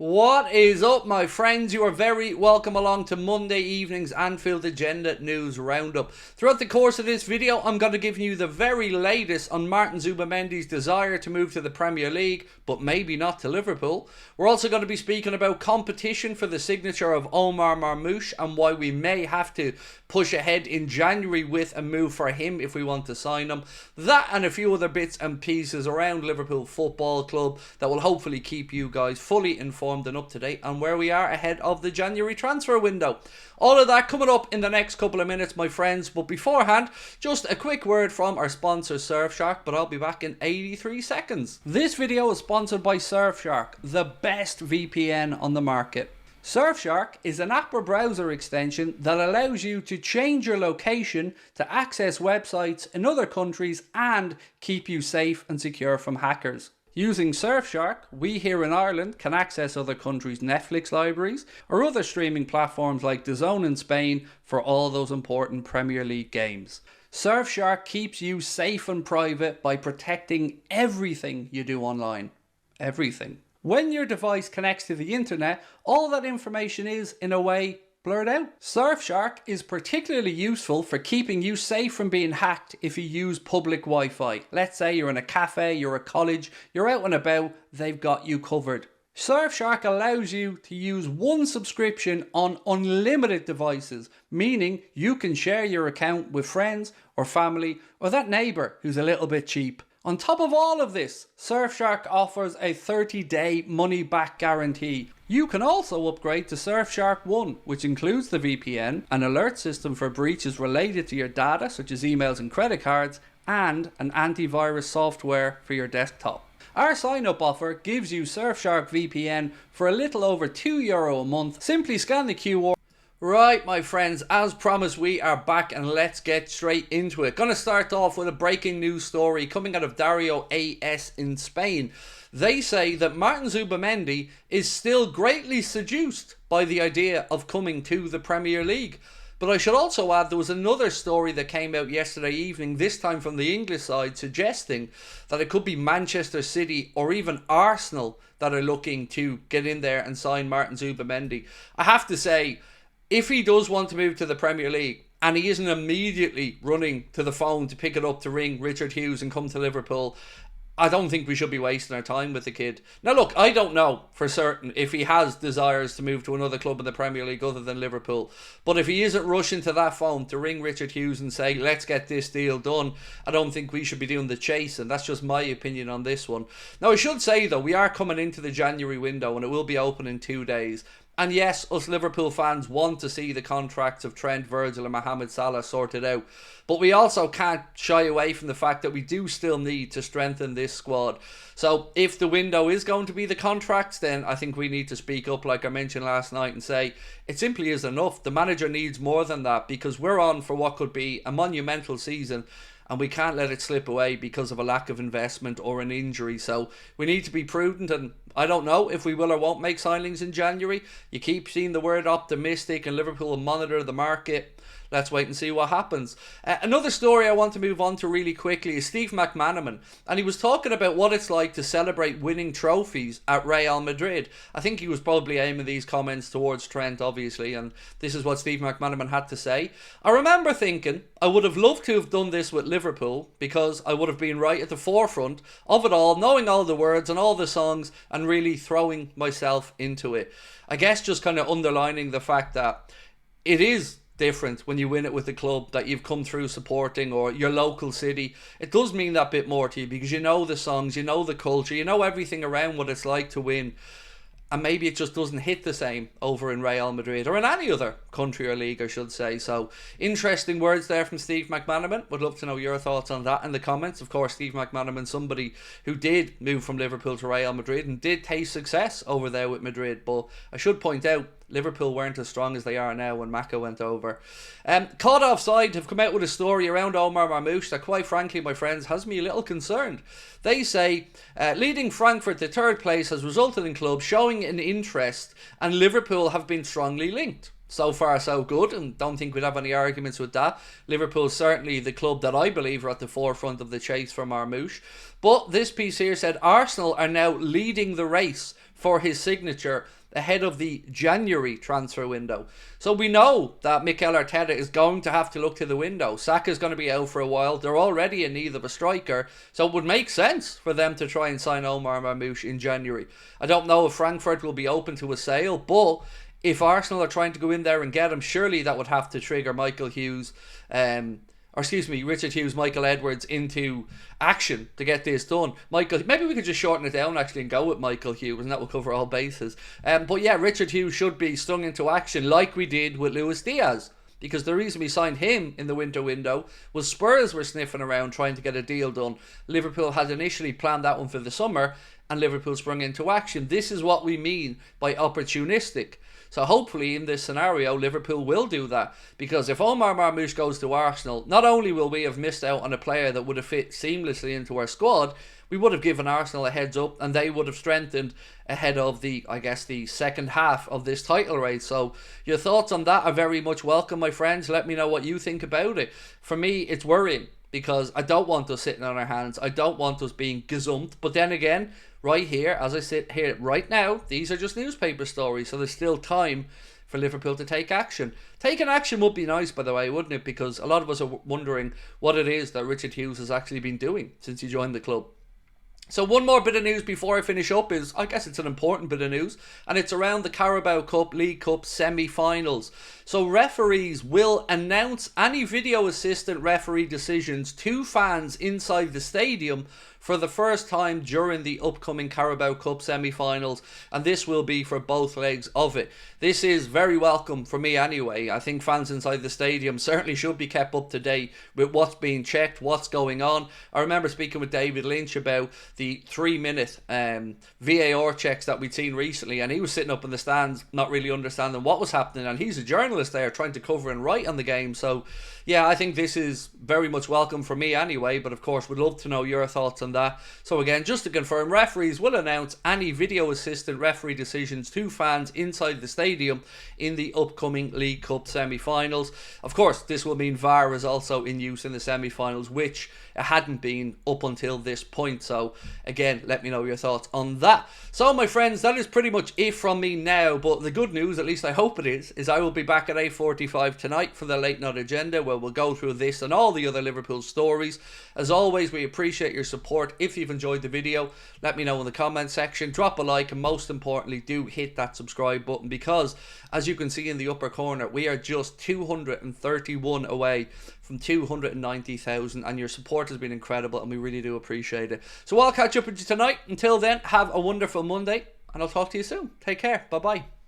What is up, my friends? You are very welcome along to Monday evening's Anfield Agenda News Roundup. Throughout the course of this video, I'm going to give you the very latest on Martin Zubimendi's desire to move to the Premier League, but maybe not to Liverpool. We're also going to be speaking about competition for the signature of Omar Marmoush and why we may have to push ahead in January with a move for him if we want to sign him. That and a few other bits and pieces around Liverpool Football Club that will hopefully keep you guys fully informed and up to date on where we are ahead of the January transfer window. All of that coming up in the next couple of minutes, my friends, but beforehand, just a quick word from our sponsor Surfshark, but I'll be back in 83 seconds. This video is sponsored by Surfshark, the best VPN on the market. Surfshark is an app or browser extension that allows you to change your location to access websites in other countries and keep you safe and secure from hackers. Using Surfshark, we here in Ireland can access other countries' Netflix libraries or other streaming platforms like DAZN in Spain for all those important Premier League games. Surfshark keeps you safe and private by protecting everything you do online. Everything. When your device connects to the internet, all that information is, in a way, blurred out. Surfshark is particularly useful for keeping you safe from being hacked if you use public Wi-Fi. Let's say you're in a cafe, you're at college, you're out and about, they've got you covered. Surfshark allows you to use one subscription on unlimited devices, meaning you can share your account with friends or family or that neighbour who's a little bit cheap. On top of all of this, Surfshark offers a 30-day money-back guarantee. You can also upgrade to Surfshark One, which includes the VPN, an alert system for breaches related to your data, such as emails and credit cards, and an antivirus software for your desktop. Our sign-up offer gives you Surfshark VPN for a little over €2 a month. Simply scan the QR. Right, my friends, as promised, we are back and let's get straight into it. Gonna start off with a breaking news story coming out of Diario AS in Spain. They say that Martin Zubimendi is still greatly seduced by the idea of coming to the Premier League. But I should also add there was another story that came out yesterday evening, this time from the English side, suggesting that it could be Manchester City or even Arsenal that are looking to get in there and sign Martin Zubimendi. I have to say, if he does want to move to the Premier League and he isn't immediately running to the phone to pick it up to ring Richard Hughes and come to Liverpool, I don't think we should be wasting our time with the kid. Now look, I don't know for certain if he has desires to move to another club in the Premier League other than Liverpool. But if he isn't rushing to that phone to ring Richard Hughes and say, let's get this deal done, I don't think we should be doing the chase. And that's just my opinion on this one. Now I should say though, we are coming into the January window and it will be open in 2 days. And yes, us Liverpool fans want to see the contracts of Trent, Virgil and Mohamed Salah sorted out. But we also can't shy away from the fact that we do still need to strengthen this squad. So if the window is going to be the contracts, then I think we need to speak up like I mentioned last night and say it simply is enough. The manager needs more than that because we're on for what could be a monumental season. And we can't let it slip away because of a lack of investment or an injury. So we need to be prudent, and I don't know if we will or won't make signings in January. You keep seeing the word optimistic and Liverpool will monitor the market. Let's wait and see what happens. Another story I want to move on to really quickly is Steve McManaman. And he was talking about what it's like to celebrate winning trophies at Real Madrid. I think he was probably aiming these comments towards Trent, obviously. And this is what Steve McManaman had to say. I remember thinking I would have loved to have done this with Liverpool because I would have been right at the forefront of it all, knowing all the words and all the songs and really throwing myself into it. I guess just kind of underlining the fact that it is different when you win it with the club that you've come through supporting or your local city. It does mean that bit more to you because you know the songs, you know the culture, you know everything around what it's like to win. And maybe it just doesn't hit the same over in Real Madrid or in any other country or league, I should say. So, interesting words there from Steve McManaman. Would love to know your thoughts on that in the comments. Of course, Steve McManaman, somebody who did move from Liverpool to Real Madrid and did taste success over there with Madrid. But I should point out, Liverpool weren't as strong as they are now when Maka went over. Caught Offside have come out with a story around Omar Marmoush that quite frankly, my friends, has me a little concerned. They say leading Frankfurt to third place has resulted in clubs showing an interest and Liverpool have been strongly linked. So far so good, and don't think we'd have any arguments with that. Liverpool's certainly the club that I believe are at the forefront of the chase for Marmoush. But this piece here said Arsenal are now leading the race for his signature ahead of the January transfer window. So we know that Mikel Arteta is going to have to look to the window. Saka's going to be out for a while. They're already in need of a striker. So it would make sense for them to try and sign Omar Marmoush in January. I don't know if Frankfurt will be open to a sale, but if Arsenal are trying to go in there and get him, surely that would have to trigger Richard Hughes, Michael Edwards into action to get this done. Maybe we could just shorten it down actually and go with Michael Hughes, and that will cover all bases. But yeah, Richard Hughes should be stung into action like we did with Luis Diaz, because the reason we signed him in the winter window was Spurs were sniffing around trying to get a deal done. Liverpool had initially planned that one for the summer, and Liverpool sprung into action. This is what we mean by opportunistic. So hopefully in this scenario, Liverpool will do that. Because if Omar Marmoush goes to Arsenal, not only will we have missed out on a player that would have fit seamlessly into our squad, we would have given Arsenal a heads up, and they would have strengthened ahead of the second half of this title race. So your thoughts on that are very much welcome, my friends. Let me know what you think about it. For me, it's worrying, because I don't want us sitting on our hands. I don't want us being gazumped. But then again, right here, as I sit here right now, these are just newspaper stories, so there's still time for Liverpool to take action. Taking action would be nice, by the way, wouldn't it? Because a lot of us are wondering what it is that Richard Hughes has actually been doing since he joined the club. So one more bit of news before I finish up is, I guess it's an important bit of news, and it's around the Carabao Cup, League Cup semi-finals. So referees will announce any video assistant referee decisions to fans inside the stadium for the first time during the upcoming Carabao Cup semi-finals, and this will be for both legs of it. This is very welcome for me anyway. I think fans inside the stadium certainly should be kept up to date with what's being checked, what's going on. I remember speaking with David Lynch about the 3-minute VAR checks that we'd seen recently, and he was sitting up in the stands not really understanding what was happening, and he's a journalist there trying to cover and write on the game. So yeah, I think this is very much welcome for me anyway, but of course we'd love to know your thoughts on that. So again, just to confirm, referees will announce any video assistant referee decisions to fans inside the stadium in the upcoming League Cup semi-finals. Of course, this will mean VAR is also in use in the semi-finals, which it hadn't been up until this point. So again, let me know your thoughts on that. So my friends, that is pretty much it from me now, but the good news, at least I hope it is I will be back at 8:45 tonight for the Late Night Agenda, where we'll go through this and all the other Liverpool stories. As always, we appreciate your support. If you've enjoyed the video, let me know in the comment section, drop a like, and most importantly, do hit that subscribe button, because as you can see in the upper corner, we are just 231 away from 290,000, and your support has been incredible, and we really do appreciate it. So I'll catch up with you tonight. Until then, have a wonderful Monday, and I'll talk to you soon. Take care. Bye bye.